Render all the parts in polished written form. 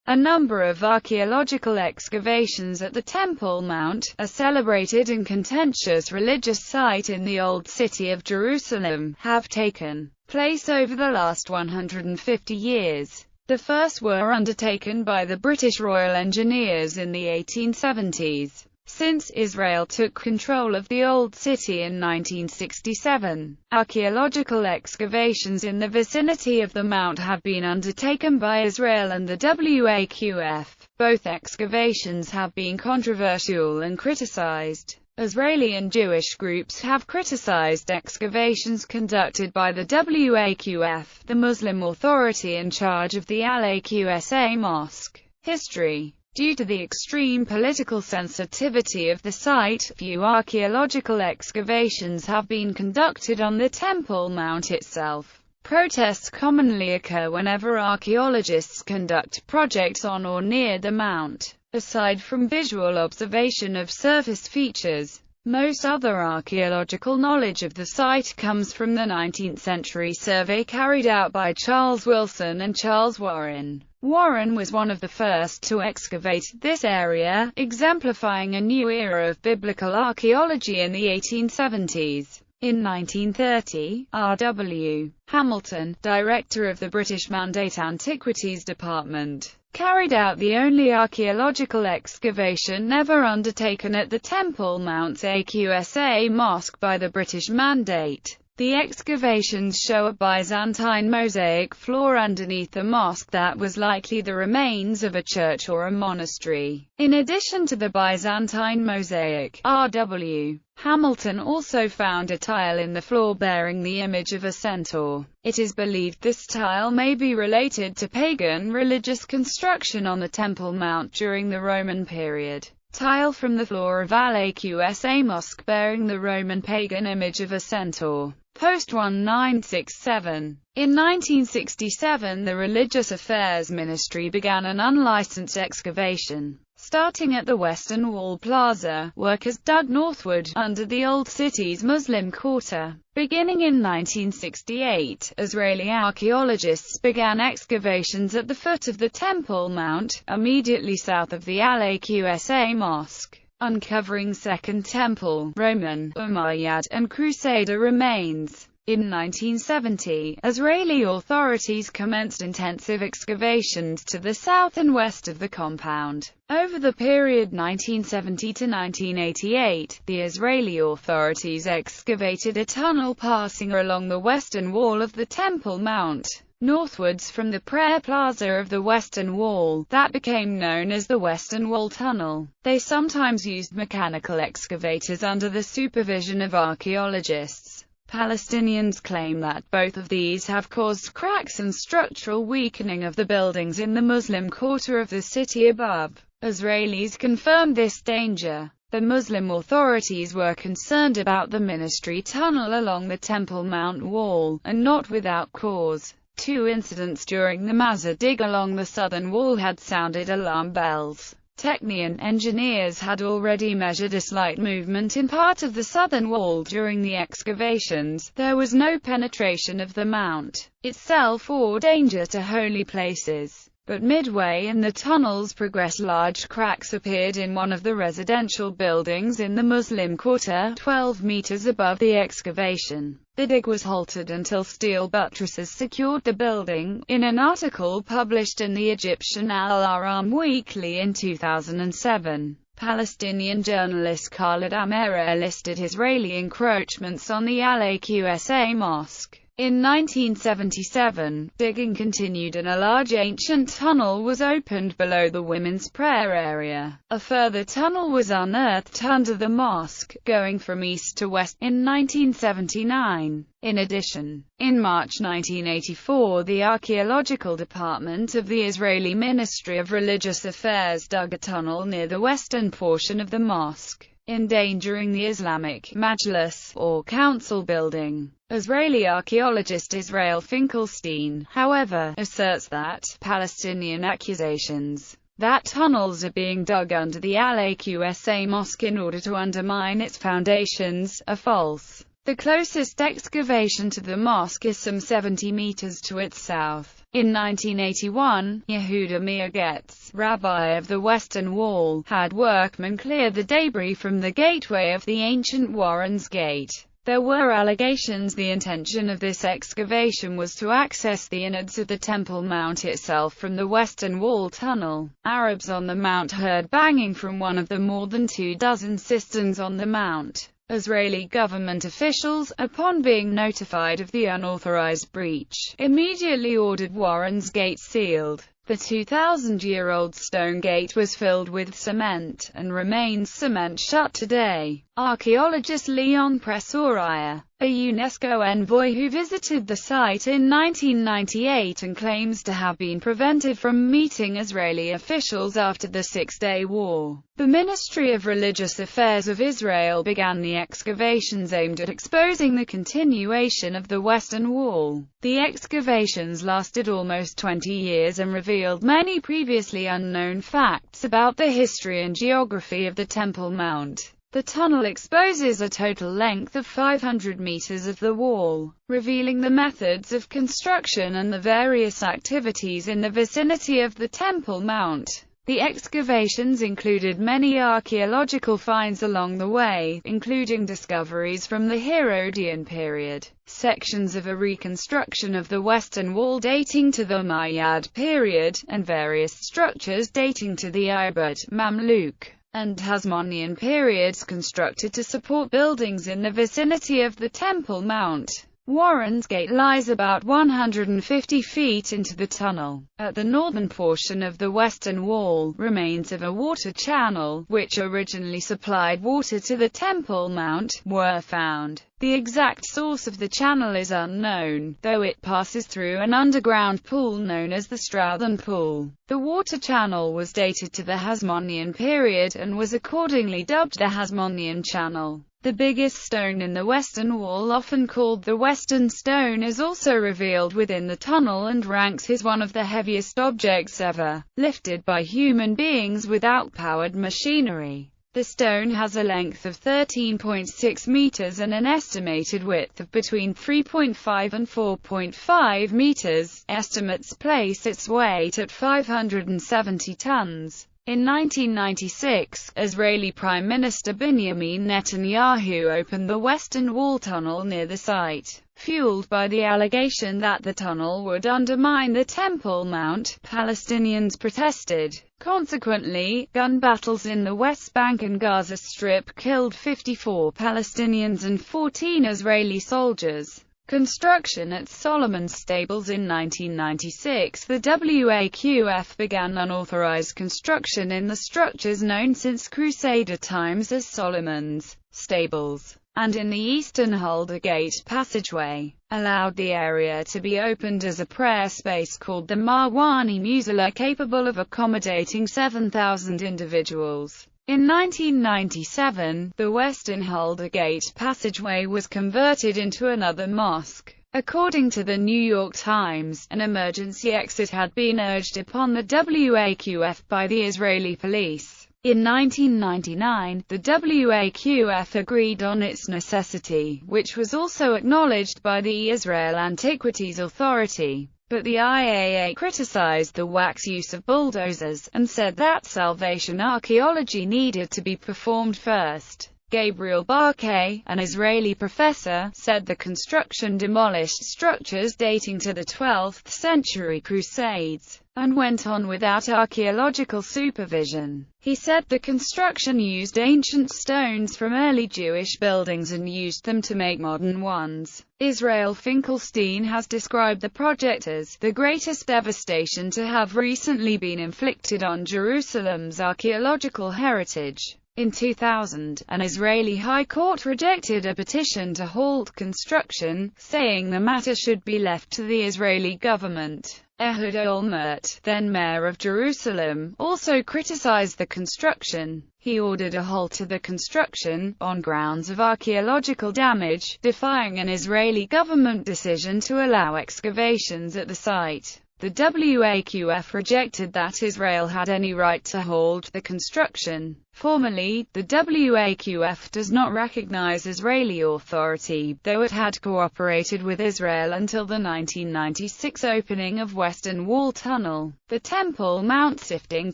A number of archaeological excavations at the Temple Mount, a celebrated and contentious religious site in the Old City of Jerusalem, have taken place over the last 150 years. The first were undertaken by the British Royal Engineers in the 1870s. Since Israel took control of the Old City in 1967, archaeological excavations in the vicinity of the mount have been undertaken by Israel and the WAQF. Both excavations have been controversial and criticized. Israeli and Jewish groups have criticized excavations conducted by the WAQF, the Muslim authority in charge of the Al-Aqsa Mosque. History. Due to the extreme political sensitivity of the site, few archaeological excavations have been conducted on the Temple Mount itself. Protests commonly occur whenever archaeologists conduct projects on or near the mount. Aside from visual observation of surface features, most other archaeological knowledge of the site comes from the 19th-century survey carried out by Charles Wilson and Charles Warren. Warren was one of the first to excavate this area, exemplifying a new era of biblical archaeology in the 1870s. In 1930, R.W. Hamilton, director of the British Mandate Antiquities Department, carried out the only archaeological excavation ever undertaken at the Temple Mount's Aqsa Mosque by the British Mandate. The excavations show a Byzantine mosaic floor underneath the mosque that was likely the remains of a church or a monastery. In addition to the Byzantine mosaic, R.W. Hamilton also found a tile in the floor bearing the image of a centaur. It is believed this tile may be related to pagan religious construction on the Temple Mount during the Roman period. Tile from the floor of Al-Aqsa Mosque bearing the Roman pagan image of a centaur. Post 1967. In 1967, the Religious Affairs Ministry began an unlicensed excavation. Starting at the Western Wall Plaza, workers dug northward, under the Old City's Muslim Quarter. Beginning in 1968, Israeli archaeologists began excavations at the foot of the Temple Mount, immediately south of the Al-Aqsa Mosque, uncovering Second Temple, Roman, Umayyad, and Crusader remains. In 1970, Israeli authorities commenced intensive excavations to the south and west of the compound. Over the period 1970 to 1988, the Israeli authorities excavated a tunnel passing along the western wall of the Temple Mount, northwards from the prayer plaza of the Western Wall, that became known as the Western Wall Tunnel. They sometimes used mechanical excavators under the supervision of archaeologists. Palestinians claim that both of these have caused cracks and structural weakening of the buildings in the Muslim quarter of the city above. Israelis confirmed this danger. The Muslim authorities were concerned about the ministry tunnel along the Temple Mount wall, and not without cause. Two incidents during the Mazar dig along the southern wall had sounded alarm bells. Technion engineers had already measured a slight movement in part of the southern wall during the excavations. There was no penetration of the mount itself or danger to holy places. But midway in the tunnel's progress, large cracks appeared in one of the residential buildings in the Muslim Quarter, 12 meters above the excavation. The dig was halted until steel buttresses secured the building. In an article published in the Egyptian Al-Ahram Weekly in 2007, Palestinian journalist Khaled Amera listed Israeli encroachments on the Al-Aqsa Mosque. In 1977, digging continued and a large ancient tunnel was opened below the women's prayer area. A further tunnel was unearthed under the mosque, going from east to west, in 1979. In addition, in March 1984, the Archaeological Department of the Israeli Ministry of Religious Affairs dug a tunnel near the western portion of the mosque, endangering the Islamic Majlis, or council building. Israeli archaeologist Israel Finkelstein, however, asserts that Palestinian accusations that tunnels are being dug under the Al-Aqsa Mosque in order to undermine its foundations are false. The closest excavation to the mosque is some 70 meters to its south. In 1981, Yehuda Meir-Getz, rabbi of the Western Wall, had workmen clear the debris from the gateway of the ancient Warren's Gate. There were allegations the intention of this excavation was to access the innards of the Temple Mount itself from the Western Wall tunnel. Arabs on the mount heard banging from one of the more than 24 cisterns on the mount. Israeli government officials, upon being notified of the unauthorized breach, immediately ordered Warren's Gate sealed. The 2,000-year-old stone gate was filled with cement, and remains cement shut today. Archaeologist Leon Presoriya, a UNESCO envoy who visited the site in 1998 and claims to have been prevented from meeting Israeli officials after the Six-Day War. The Ministry of Religious Affairs of Israel began the excavations aimed at exposing the continuation of the Western Wall. The excavations lasted almost 20 years and revealed many previously unknown facts about the history and geography of the Temple Mount. The tunnel exposes a total length of 500 meters of the wall, revealing the methods of construction and the various activities in the vicinity of the Temple Mount. The excavations included many archaeological finds along the way, including discoveries from the Herodian period, sections of a reconstruction of the Western Wall dating to the Umayyad period, and various structures dating to the Ayyubid, Mamluk, and Hasmonean periods constructed to support buildings in the vicinity of the Temple Mount. Warren's Gate lies about 150 feet into the tunnel. At the northern portion of the Western Wall, remains of a water channel, which originally supplied water to the Temple Mount, were found. The exact source of the channel is unknown, though it passes through an underground pool known as the Strouthern Pool. The water channel was dated to the Hasmonean period and was accordingly dubbed the Hasmonean Channel. The biggest stone in the Western Wall, often called the Western Stone, is also revealed within the tunnel and ranks as one of the heaviest objects ever lifted by human beings without powered machinery. The stone has a length of 13.6 meters and an estimated width of between 3.5 and 4.5 meters. Estimates place its weight at 570 tons. In 1996, Israeli Prime Minister Benjamin Netanyahu opened the Western Wall tunnel near the site. Fueled by the allegation that the tunnel would undermine the Temple Mount, Palestinians protested. Consequently, gun battles in the West Bank and Gaza Strip killed 54 Palestinians and 14 Israeli soldiers. Construction at Solomon's Stables. In 1996, the WAQF began unauthorized construction in the structures known since Crusader times as Solomon's Stables, and in the eastern Hulda Gate passageway, allowed the area to be opened as a prayer space called the Marwani Musalla, capable of accommodating 7,000 individuals. In 1997, the western Hulda Gate passageway was converted into another mosque. According to the New York Times, an emergency exit had been urged upon the WAQF by the Israeli police. In 1999, the WAQF agreed on its necessity, which was also acknowledged by the Israel Antiquities Authority. But the IAA criticized the WAQF's use of bulldozers, and said that salvation archaeology needed to be performed first. Gabriel Barkay, an Israeli professor, said the construction demolished structures dating to the 12th century Crusades, and went on without archaeological supervision. He said the construction used ancient stones from early Jewish buildings and used them to make modern ones. Israel Finkelstein has described the project as the greatest devastation to have recently been inflicted on Jerusalem's archaeological heritage. In 2000, an Israeli high court rejected a petition to halt construction, saying the matter should be left to the Israeli government. Ehud Olmert, then mayor of Jerusalem, also criticized the construction. He ordered a halt to the construction, on grounds of archaeological damage, defying an Israeli government decision to allow excavations at the site. The WAQF rejected that Israel had any right to halt the construction. Formally, the WAQF does not recognize Israeli authority, though it had cooperated with Israel until the 1996 opening of Western Wall Tunnel. The Temple Mount Sifting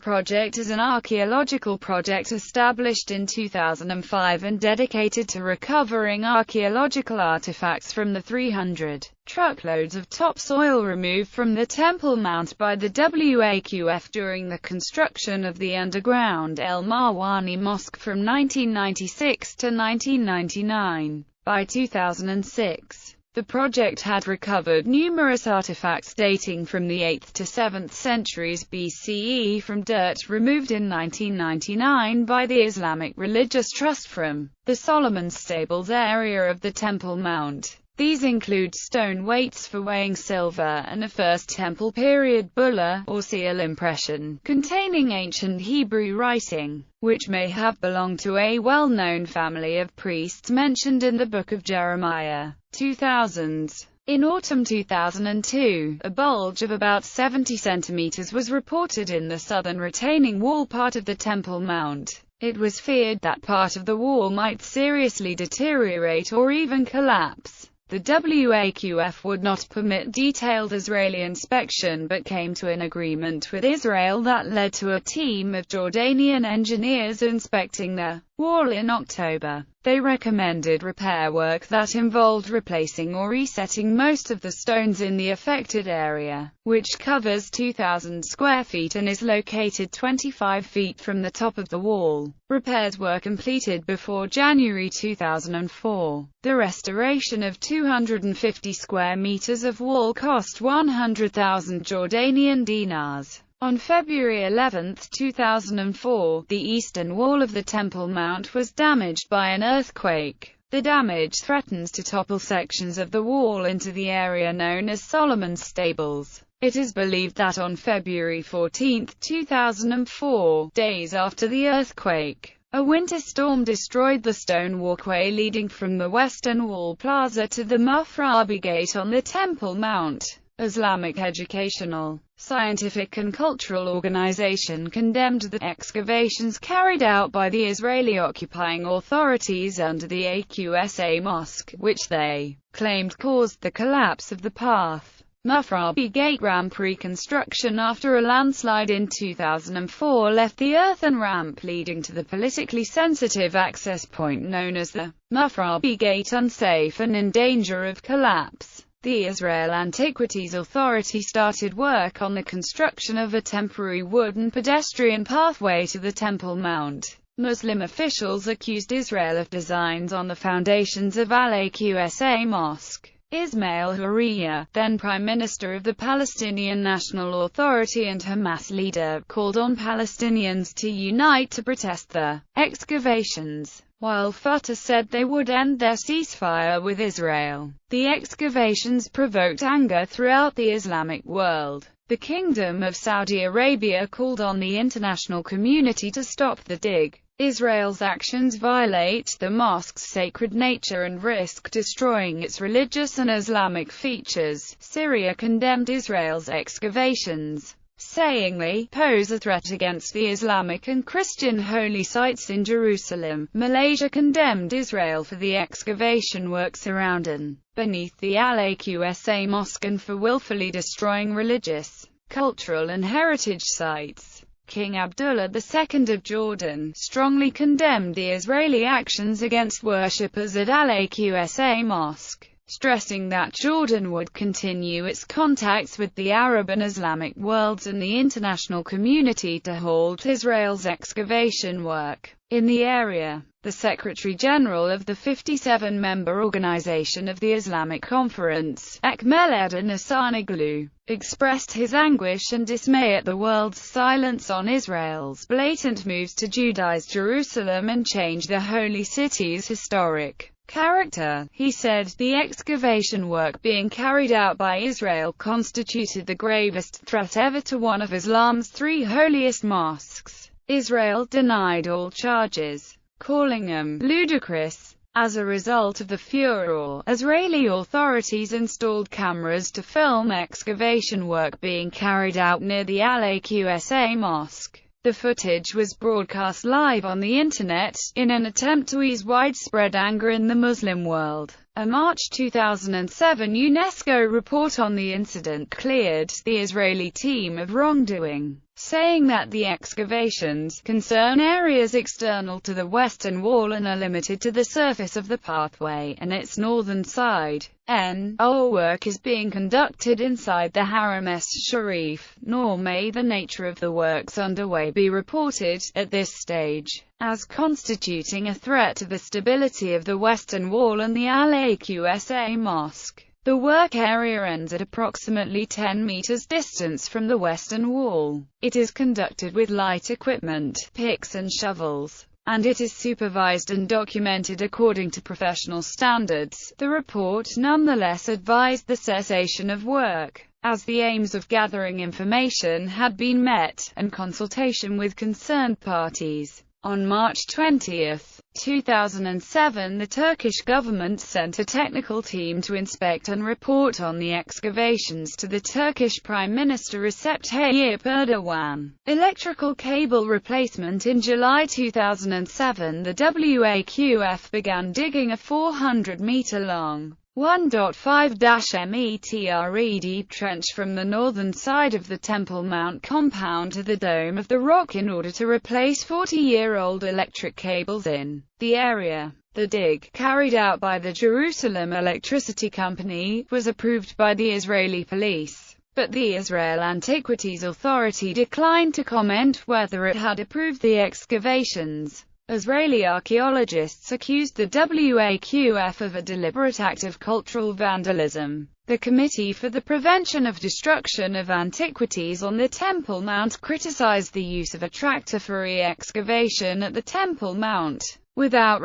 Project is an archaeological project established in 2005 and dedicated to recovering archaeological artifacts from the 300 truckloads of topsoil removed from the Temple Mount by the WAQF during the construction of the underground El Marwani Mosque from 1996 to 1999. By 2006, the project had recovered numerous artifacts dating from the 8th to 7th centuries BCE from dirt removed in 1999 by the Islamic Religious Trust from the Solomon Stables area of the Temple Mount. These include stone weights for weighing silver and a First Temple period bulla, or seal impression, containing ancient Hebrew writing, which may have belonged to a well-known family of priests mentioned in the Book of Jeremiah. 2000s. In autumn 2002, a bulge of about 70 centimeters was reported in the southern retaining wall part of the Temple Mount. It was feared that part of the wall might seriously deteriorate or even collapse. The WAQF would not permit detailed Israeli inspection but came to an agreement with Israel that led to a team of Jordanian engineers inspecting the wall in October. They recommended repair work that involved replacing or resetting most of the stones in the affected area, which covers 2,000 square feet and is located 25 feet from the top of the wall. Repairs were completed before January 2004. The restoration of 250 square meters of wall cost 100,000 Jordanian dinars. On February 11, 2004, the eastern wall of the Temple Mount was damaged by an earthquake. The damage threatens to topple sections of the wall into the area known as Solomon's Stables. It is believed that on February 14, 2004, days after the earthquake, a winter storm destroyed the stone walkway leading from the Western Wall Plaza to the Mufrabi Gate on the Temple Mount. Islamic Educational, Scientific and Cultural Organization condemned the excavations carried out by the Israeli occupying authorities under the Aqsa Mosque, which they claimed caused the collapse of the path. Mufrabi Gate ramp reconstruction after a landslide in 2004 left the earthen ramp leading to the politically sensitive access point known as the Mufrabi Gate unsafe and in danger of collapse. The Israel Antiquities Authority started work on the construction of a temporary wooden pedestrian pathway to the Temple Mount. Muslim officials accused Israel of designs on the foundations of Al-Aqsa Mosque. Ismail Haniyeh, then Prime Minister of the Palestinian National Authority and Hamas leader, called on Palestinians to unite to protest the excavations, while Fatah said they would end their ceasefire with Israel. The excavations provoked anger throughout the Islamic world. The Kingdom of Saudi Arabia called on the international community to stop the dig. Israel's actions violate the mosque's sacred nature and risk destroying its religious and Islamic features. Syria condemned Israel's excavations, saying they pose a threat against the Islamic and Christian holy sites in Jerusalem. Malaysia condemned Israel for the excavation work surrounding, beneath the Al-Aqsa Mosque and for willfully destroying religious, cultural and heritage sites. King Abdullah II of Jordan strongly condemned the Israeli actions against worshippers at Al-Aqsa Mosque, stressing that Jordan would continue its contacts with the Arab and Islamic worlds and the international community to halt Israel's excavation work in the area. The Secretary-General of the 57-member Organization of the Islamic Conference, Ahmed Nassanoglu, expressed his anguish and dismay at the world's silence on Israel's blatant moves to Judaize Jerusalem and change the holy city's historic character. He said, the excavation work being carried out by Israel constituted the gravest threat ever to one of Islam's three holiest mosques. Israel denied all charges, calling them ludicrous. As a result of the furor, Israeli authorities installed cameras to film excavation work being carried out near the Al-Aqsa Mosque. The footage was broadcast live on the internet, in an attempt to ease widespread anger in the Muslim world. A March 2007 UNESCO report on the incident cleared the Israeli team of wrongdoing, saying that the excavations concern areas external to the Western Wall and are limited to the surface of the pathway and its northern side. All work is being conducted inside the Haram Sharif, nor may the nature of the works underway be reported, at this stage, as constituting a threat to the stability of the Western Wall and the Al-Aqsa Mosque. The work area ends at approximately 10 meters distance from the Western Wall. It is conducted with light equipment, picks and shovels, and it is supervised and documented according to professional standards. The report nonetheless advised the cessation of work, as the aims of gathering information had been met, and consultation with concerned parties. On March 20, 2007, the Turkish government sent a technical team to inspect and report on the excavations to the Turkish Prime Minister Recep Tayyip Erdogan. Electrical cable replacement. In July 2007, the WAQF began digging a 400-meter-long 1.5-metre deep trench from the northern side of the Temple Mount compound to the Dome of the Rock in order to replace 40-year-old electric cables in the area. The dig, carried out by the Jerusalem Electricity Company, was approved by the Israeli police, but the Israel Antiquities Authority declined to comment whether it had approved the excavations. Israeli archaeologists accused the WAQF of a deliberate act of cultural vandalism. The Committee for the Prevention of Destruction of Antiquities on the Temple Mount criticized the use of a tractor for re-excavation at the Temple Mount, without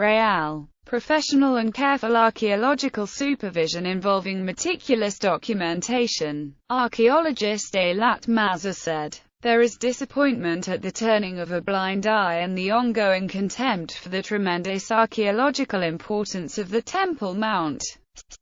professional and careful archaeological supervision involving meticulous documentation. Archaeologist Thomazzo said, "There is disappointment at the turning of a blind eye and the ongoing contempt for the tremendous archaeological importance of the Temple Mount.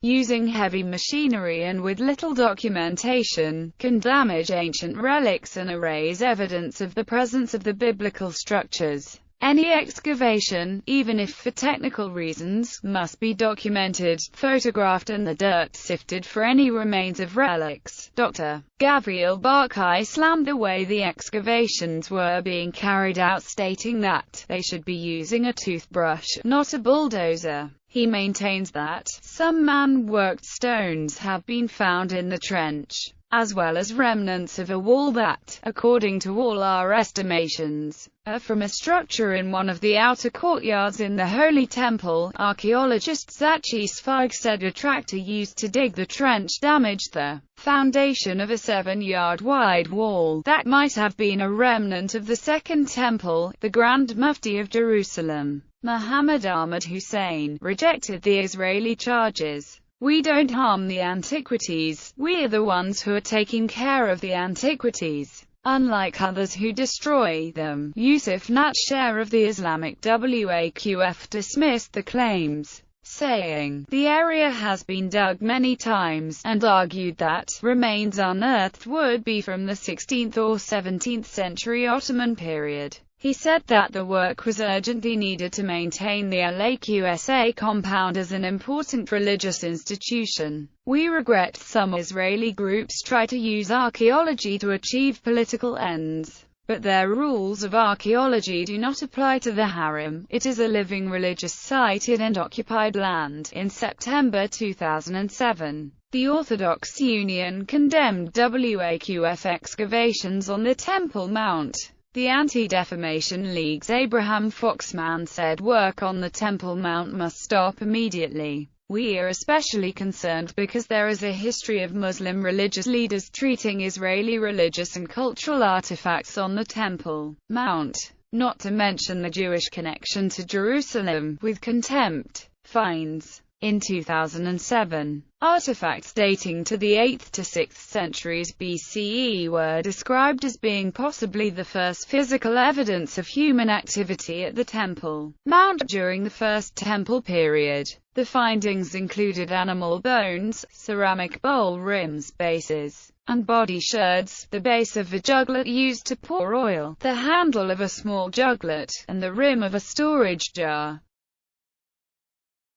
Using heavy machinery and with little documentation, can damage ancient relics and erase evidence of the presence of the biblical structures. Any excavation, even if for technical reasons, must be documented, photographed and the dirt sifted for any remains of relics." Dr. Gabriel Barkay slammed the way the excavations were being carried out, stating that they should be using a toothbrush, not a bulldozer. He maintains that some man-worked stones have been found in the trench, as well as remnants of a wall that, according to all our estimations, are from a structure in one of the outer courtyards in the Holy Temple. Archaeologist Zachi Sfag said a tractor used to dig the trench damaged the foundation of a 7-yard wide wall that might have been a remnant of the Second Temple. The Grand Mufti of Jerusalem, Muhammad Ahmad Hussein, rejected the Israeli charges. "We don't harm the antiquities, we are the ones who are taking care of the antiquities, unlike others who destroy them." Yusuf Natsher of the Islamic WAQF dismissed the claims, saying, "The area has been dug many times," and argued that remains unearthed would be from the 16th or 17th century Ottoman period. He said that the work was urgently needed to maintain the Al-Aqsa compound as an important religious institution. "We regret some Israeli groups try to use archaeology to achieve political ends, but their rules of archaeology do not apply to the Haram. It is a living religious site in an occupied land." In September 2007, the Orthodox Union condemned WAQF excavations on the Temple Mount. The Anti-Defamation League's Abraham Foxman said work on the Temple Mount must stop immediately. "We are especially concerned because there is a history of Muslim religious leaders treating Israeli religious and cultural artifacts on the Temple Mount, not to mention the Jewish connection to Jerusalem, with contempt." Fines. In 2007, artifacts dating to the 8th to 6th centuries BCE were described as being possibly the first physical evidence of human activity at the Temple Mount during the First Temple period. The findings included animal bones, ceramic bowl rims, bases, and body sherds, the base of a juglet used to pour oil, the handle of a small juglet, and the rim of a storage jar.